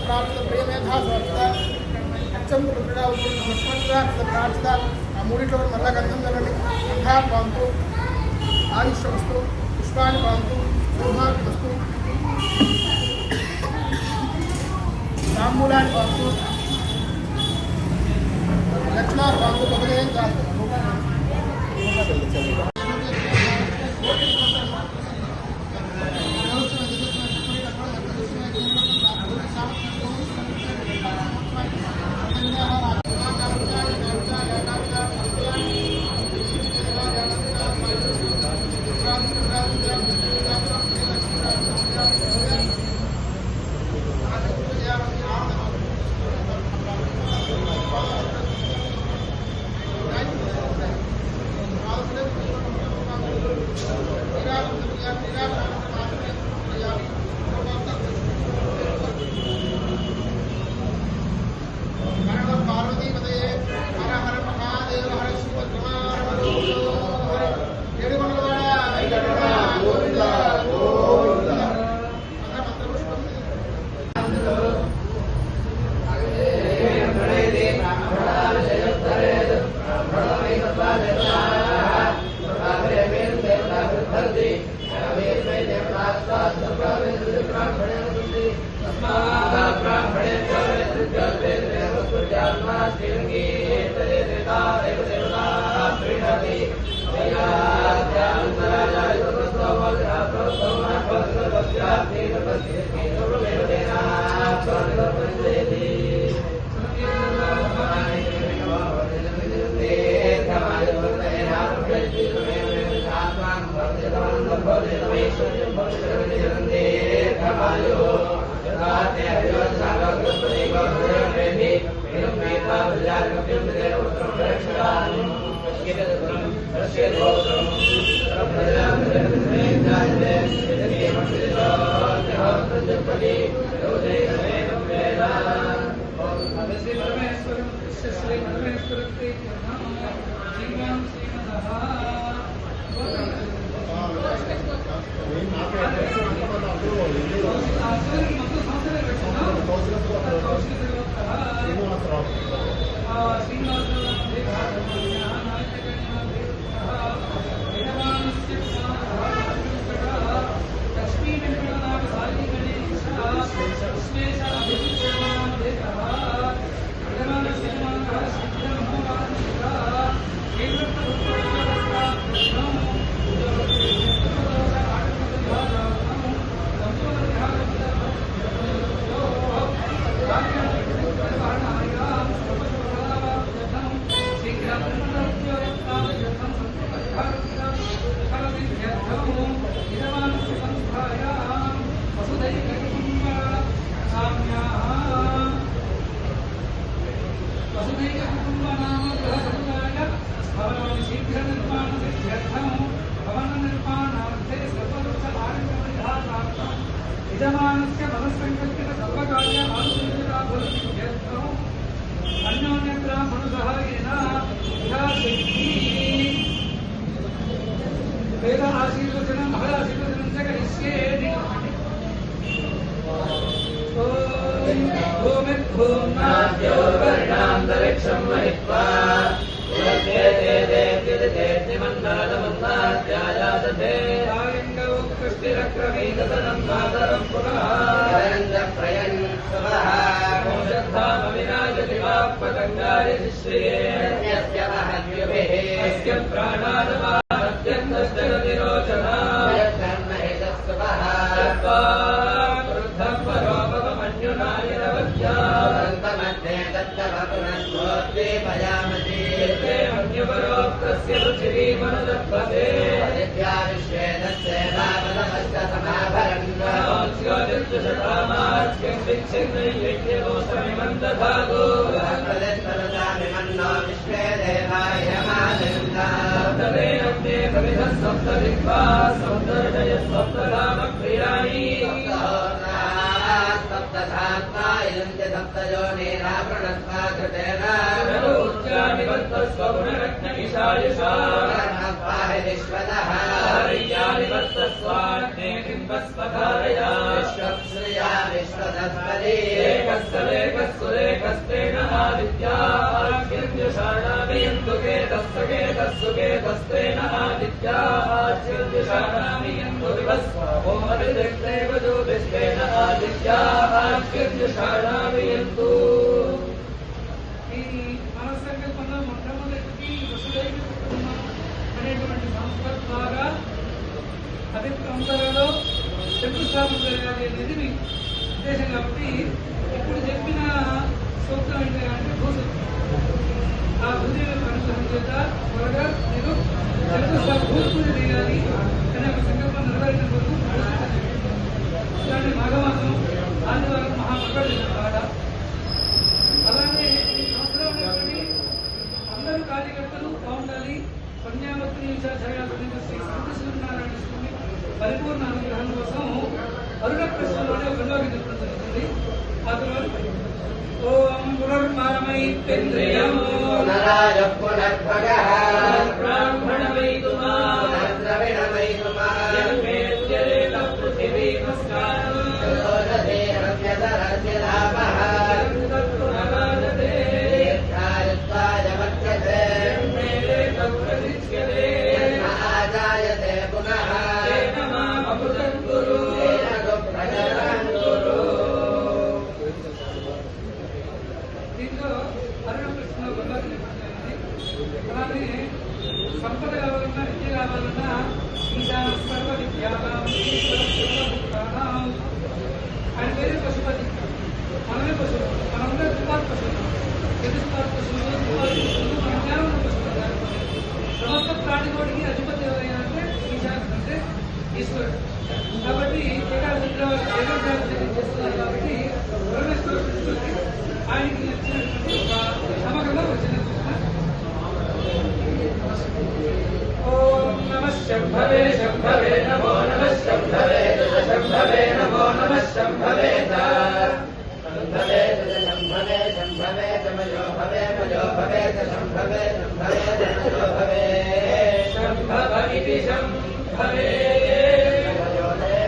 प्राप्त प्रेमेधा समर्पित अच्चं रुद्रा लक्ष्मणरा प्रार्थित आ मूडिట్లో మళ్ళా గంధం చల్లండి గంధా పాంతు ఆయుష్యమస్తు పుష్పాన్ని పాంతు శోభామస్తు తాంబూలాన్ని పాంతు లక్ష్మణ పాంతు భగవేన్ కాదు यजमानस्य मनस्संकल्पित सर्वकार्य आनुकूल्यता भवति अन्योन्यत्र मनुसहायेन यथाशक्ति वेद आशीर्वचनं महद आशीर्वचनं च करिष्ये ओम नाद्योर्वर्णान्तरिक्षं महित्वा कृष्टिरक्रमीदनं मातरं पुनः प्रयन् स्वः विराजति वाक्पतङ्गाय शिश्रिये यस्य महद्युभिः यस्य प्राणादवाद्यन्तश्चरतिरोचना यद्धर्महेतस्वः क्रुद्धं परोपमन्युनायनवद्या अन्तमध्ये दत्तवपुनस्मोद्दीपयामति यत्ते मन्युपरोक्तस्य रुचिरीमनुदत्पते विद्या विश्वेदस्य भावनमस्तसमाभरन्नोऽस्योदित्यशतामाच्यं विच्छिन्नयज्ञगोसमिमन्दधागो भगवदत्तरतामिमन्नो विश्वे देवाय मानन्दा तदेनब्दे कविधः सप्तदिक्वा सौन्दर्यय सप्तधामप्रियाणि सप्तधात्मा इदन्ते सप्तयोनिरावृणत्वा कृतेन नरोज्यानिवत्तस्व पुनरग्ननिशायुषा विश्वतः हरियानिवत्तस्वाग्ने किम्ब वस्वधारया विश्वश्रिया विश्वदत्परी एकस्तेन आदित्या आज्ञर्युषाणामियन्तुके तस्तेन आदित्या आज्ञर्युषाणामियन्तु विवस्वोमदिक्तेव ज्योतिष्ठेन आदित्या आज्ञर्युषाणामियन्तु ఈ మనస్సంకల్పంలో మొట్టమొదటికి వసుదైవ కుటుంబం అనేటువంటి సంస్థ ద్వారా అధికంలో శంకుస్థాపన జరగాలి అనేది మీ ఉద్దేశం కాబట్టి ఇప్పుడు చెప్పిన సూత్రం ఏంటంటే భూసూత్రం ఆ భూదేవి అనుగ్రహం చేత త్వరగా మీరు శంకుస్థాపన భూపూజ చేయాలి అనే ఒక సంకల్పం నెరవేర్చిన కొరకు ఇలాంటి మాఘమాసం ఆదివారం మహామంగళ పాట అలానే ఈ సంవత్సరం ఉన్నటువంటి అందరూ కార్యకర్తలు బాగుండాలి కన్యామూర్తి విచారాధీన శ్రీ సత్యనారాయణ స్వామి పరిపూర్ణ అనుగ్రహం కోసం అరుణ ప్రశ్నలోనే ఒక గంగాకి చెప్పడం జరుగుతుంది ఆ తర్వాత ఓం పునర్మామైత్రేంద్రియం పునరాయ పునర్భగః బ్రాహ్మణమైతుమా ద్రవిణమైతుమా జన్మేత్యరేత పృథివీ నమస్కారం లోదతే రమ్యదరస్య లాభః దీర్ఘాయుత్వాయ వర్ధతే జన్మేరేత ప్రతిష్యతే ఆదాయతే పునః తేన మామృతం కురు తేన ప్రజలం కురు దీంట్లో అరుణ ప్రశ్న గంగాకి అలానే సంపద కావాలన్నా విద్య కావాలన్నా ఈశాన సర్వ విద్యానాం ఈశ్వర సర్వభూతానాం ఆయన పేరు పశుపతి మనమే పశువులు మనందరూ తుపార్ పశువులు ఎదురుపార్ పశువులు తుపార్ పశువులు మన జ్ఞానం పశువులు సమస్త ప్రాణికోటికి అధిపతి ఎవరైనా అంటే ఈశాన అంటే ఈశ్వరుడు కాబట్టి ఏకాగ్రత చేస్తున్నారు కాబట్టి పరమేశ్వర కృష్ణుడికి ఆయనకి నచ్చినటువంటి ఒక నమ్మకంగా వచ్చిన ఓం నమః శంభవే శంభవే నమో నమః శంభవే శంభవే నమో నమః శంభవే శంభవే శంభవే శంభవే మయో భవే మయో భవే శంభవే శంభవే మయో భవే శంభవ ఇతి శంభవే మయో మయో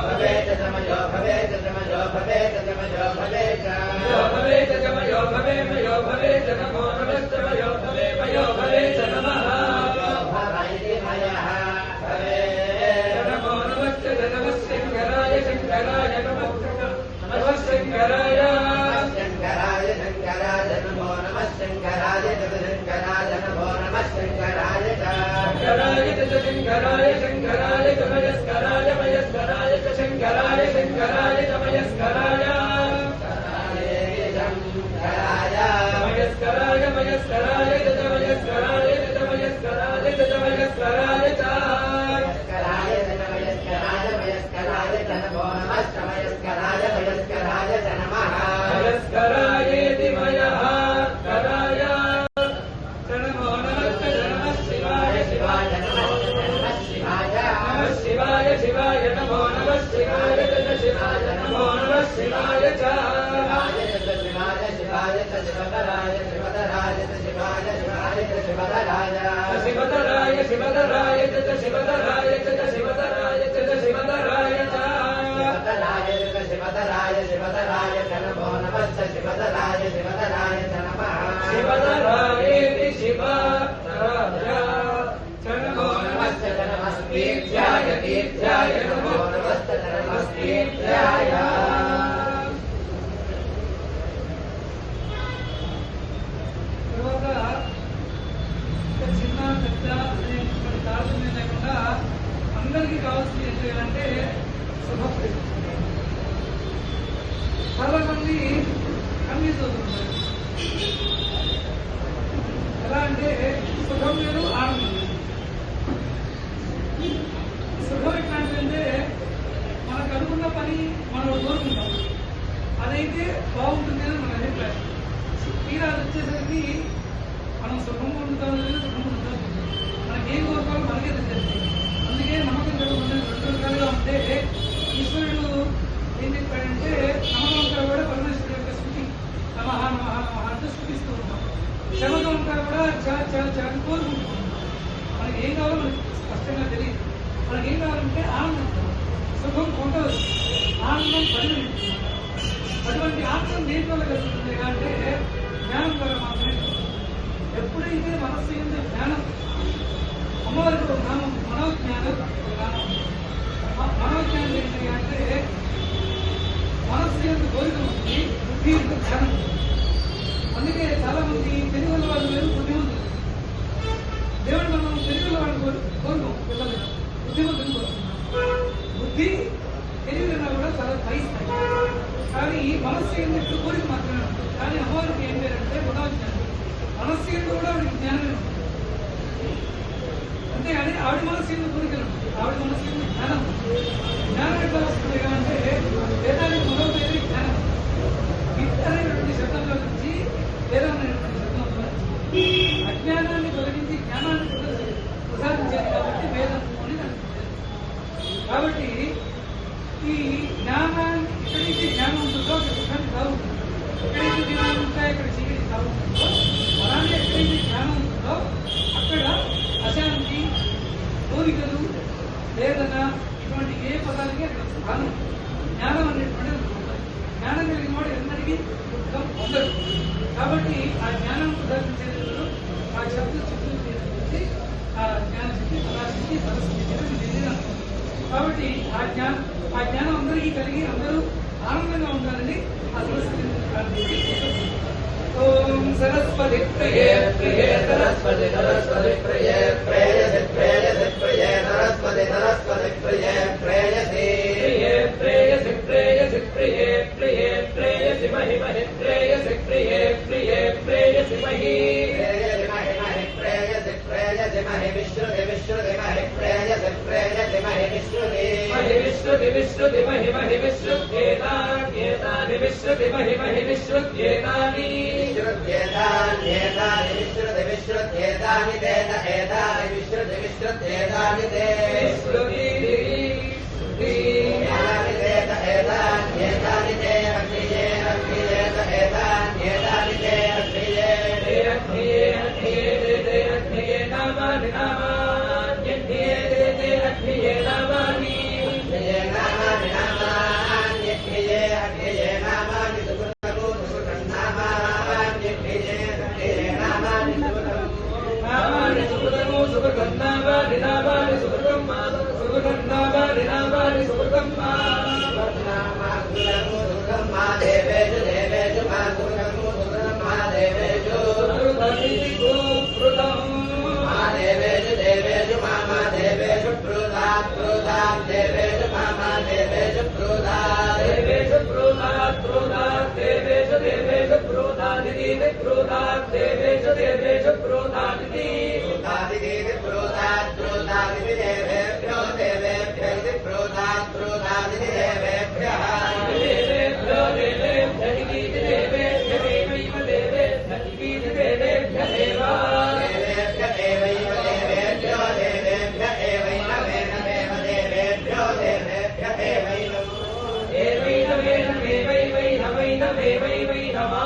భవే మయో భవే మయో భవే మయో భవే మయో భవే మయో భవే నమో నమః మయో భవే నమః భవైతి మయః భవే నమో నమః శంకరాయ శంకరాయ నమః శంకరాయ శంకరాయ శంకరాయ నమో నమః శంకరాయ శంకరాయ నమో నమః శంకరాయ శంకరాయ శంకరాయ శంకరాయ మయస్కరాయ మయస్కరాయ శంకరాయ శంకరాయ మయస్కరాయ మయస్కరాయ మయస్కరాయ మయస్కరాయ మయస్కరాయ మయస్కరాయేతి మయః కరాయ నమో నమః శివాయ శివాయ నమః శివాయ శివాయ నమో నమః శివాయ శివాయ నమో నమః శివాయ శివధరాయ శివధరాయ శివధరాయ శివధరాయ శివధరాయ శివధరాయేతి శివధరాయ నమో నమః తీర్థ్యాయ తీర్థ్యాయ నమో నమః తీర్థ్యాయ తర్వాత చిన్న పెద్ద అనేటువంటి తారతమ్యం లేకుండా అందరికీ కావాల్సింది ఏంటంటే శుభప్రియం. చాలా మంది కన్ఫ్యూజ్ అవుతున్నారు. ఎలా అంటే సుఖం వేరు ఆనందం వేరు. సుఖం ఎట్లాంటిదంటే మనకు అనుకున్న పని మనం కోరుకుంటాం, అదైతే బాగుంటుంది అని మన అభిప్రాయం. తీరా వచ్చేసరికి మనం సుఖం పొందుతాం లేదు, సుఖం పొందుతాం మనకేం కోరుకోవాలో మనకే తెలిసింది. అందుకే నమ్మకం కలుగుతుంది. రెండు రకాలుగా ఉంటే ఈశ్వరుడు ఏం చెప్పాడంటే నమ్మకం కూడా పరమేశ్వరుడు యొక్క స్థుతి నమః నమః నమః అంటూ స్థుతిస్తూ ఉంటాం. క్షమతో ఉంటారు కూడా చాలా చాలా చాలా కోరుకుంటూ ఉంటాం. మనకి ఏం కావాలో మనకి స్పష్టంగా తెలియదు. మనకి ఏం కావాలంటే ఆనందం, సుఖం పొందవచ్చు, ఆనందం పరిగణించుకుంటాం. అటువంటి ఆనందం దేని వల్ల కలుగుతుంది అంటే జ్ఞానం ద్వారా మాత్రమే. ఎప్పుడైతే మనస్సు ఎందు జ్ఞానం, అమ్మవారికి ఒక నామం మనోజ్ఞానం, మనోజ్ఞానం ఏంటి అంటే మనస్సు ఎందు కోరిక ఉంది, బుద్ధి ఎందు జ్ఞానం. అందుకే చాలా మంది తెలుగుల వాళ్ళు లేదు, బుద్ధిమంతులు. దేవుడు మనం తెలుగుల వాళ్ళు కోరుకోం, పిల్లలు బుద్ధిమంతులు కోరుకుంటున్నాం. బుద్ధి తెలివిగా కూడా చాలా పై స్థాయి. కానీ మనస్సు ఎందుకు కోరిక మాత్రమే ఉంటుంది. కానీ అమ్మవారికి ఏం పేరంటే మనోజ్ఞానం. మనస్సు ఎందుకు కూడా ఆవిడకి జ్ఞానమే ఉంటుంది. అంతేగాని ఆవిడ మనస్సు ఎందుకు కోరికలు ఉంటుంది, ఆవిడ మనస్సు ఎందుకు జ్ఞానం. జ్ఞానం ఎట్లా వస్తుంది అంటే వేదానికి మరో పేరు జ్ఞానం. విత్ అనేటువంటి శబ్దంలో నుంచి వేదం అనేటువంటి శబ్దంలో నుంచి అజ్ఞానాన్ని తొలగించి జ్ఞానాన్ని ప్రసాదించేది కాబట్టి వేదం అని అనుకుంటారు. కాబట్టి ఈ జ్ఞానాన్ని ఎక్కడైతే జ్ఞానం ఉంటుందో అక్కడ సుఖాన్ని బాగుంటుంది. ఎక్కడైతే జ్ఞానం ఉంటాయో అక్కడ చీకటి బాగుంటుందో, అలానే ఎక్కడైతే జ్ఞానం ఉంటుందో అక్కడ అశాంతి, కోరికలు, వేదన ఇటువంటి ఏ పదాలకి అక్కడ స్థానం. జ్ఞానం అనేటువంటిది ఉంటుంది. జ్ఞానం కలిగిన వాడు ఎన్నటికీ దుఃఖం ఉండదు. కాబట్టి ఆ జ్ఞానం ప్రదర్శించేందుకు ఆ శబ్ద చుట్టూ తీసుకొచ్చి ఆ జ్ఞాన శక్తి, పరాశక్తి, పరిస్థితి. కాబట్టి ఆ జ్ఞానం అందరికీ కలిగి అందరూ ఆనందంగా ఉండాలని ఆ సరస్వతి. ఓం సరస్వతి ప్రియే ప్రియే సరస్వతి సరస్వతి ప్రియే ప్రేయసి ప్రేయసి ప్రియే సరస్వతి సరస్వతి ప్రియే ప్రేయసి ప్రియే ప్రేయసి ప్రేయసి ప్రియే ప్రియే ప్రేయసి మహి మహి ప్రేయసి ప్రియే ప్రియే ప్రేయసి మహి ప్రేయసి మహి మహి ప్రేయసి ప్రేయసి మహి విశ్రుతి విశ్రుతి మహి ప్రేయసి ప్రేయసి మహి విశ్రుతి మహి విశ్రుతి విశ్రుతి మహి మహి విశ్రుత్యేతాని విశ్రుతి మహి మహి విశ్రుత్యేతాని విశ్రుత్యేతాని విశ్రుతి విశ్రుత్యేతాని తేన ఏతాని విశ్రుతి విశ్రుత్యేతాని తే విశ్రుతి ఏతాని తేన ఏతాని ఏతాని తే అగ్నియే అగ్నియేత ఏతాని తే అగ్నియే తే అగ్నియే అగ్నియే తే అగ్నియే నామాని నామాన్యగ్నియే తే అగ్నియే నామాని అగ్నియే నామాని నామాన్యగ్నియే అగ్నియే నామాని సుకృతము సుకృతం నామాన్యగ్నియే అగ్నియే నామాని సుకృతం నామాని సుకృతము సుకృతం నామాని నామాని సుకృతం సుకృతం నామాని నామాని సుకృతం సుకృతము సుకృతం మా దేవేషు దేవేషు మా సుకృతము సుకృతం మా దేవేషు సుకృతం మా దేవేషు దేవేషు మా దేవేషు ప్రోదాత్ ప్రోదాత్ దేవేషు మా దేవేషు ప్రోదాత్ దేవేషు ప్రోదాత్ ప్రోదాత్ దేవేషు దేవేషు ప్రోదాదితి ప్రోదాత్ దేవేషు దేవేషు ప్రోదాదితి ప్రోదాదితి ప్రోదాత్ ప్రోదాదితి దేవేభ్యో దేవేభ్యో ప్రోదాత్ ప్రోదాదితి దేవేభ్యః దేవేభ్యో దేవేభ్యః దేవేభ్యో దేవైవ దేవేభ్యః దేవేభ్యః దేవా దేవేభ్యః దేవైవ దేవేభ్యో దేవేభ్యః ఏవైనమేనమేవ దేవేభ్యో దేవేభ్యః ఏవైనం ఏవైనమేనమేవైవైనమేవైవైనమా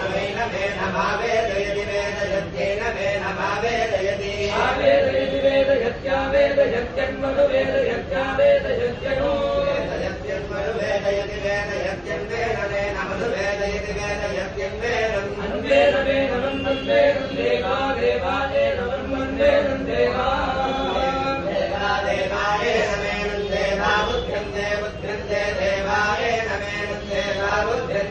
ఏవైనమేనమా వేదయతి వేదయత్యేన మేనమా వేదయతి ఆవేదయతి వేదయత్యా వేదయత్యన్మను వేదయత్యా వేదయత్యను వేదయత్యన్మను వేదయతి వేదయత్యన్వేనమను వేదయతి వేదయత్యన్వేనం అన్వేనమేనమన్వేనం దేవా దేవాయేనమన్వేనం దేవా దేవా దేవాయేనమేనం దేవా బుద్ధ్యం దే బుద్ధ్యం దే దేవాయేనమేనం దేవా బుద్ధ్యం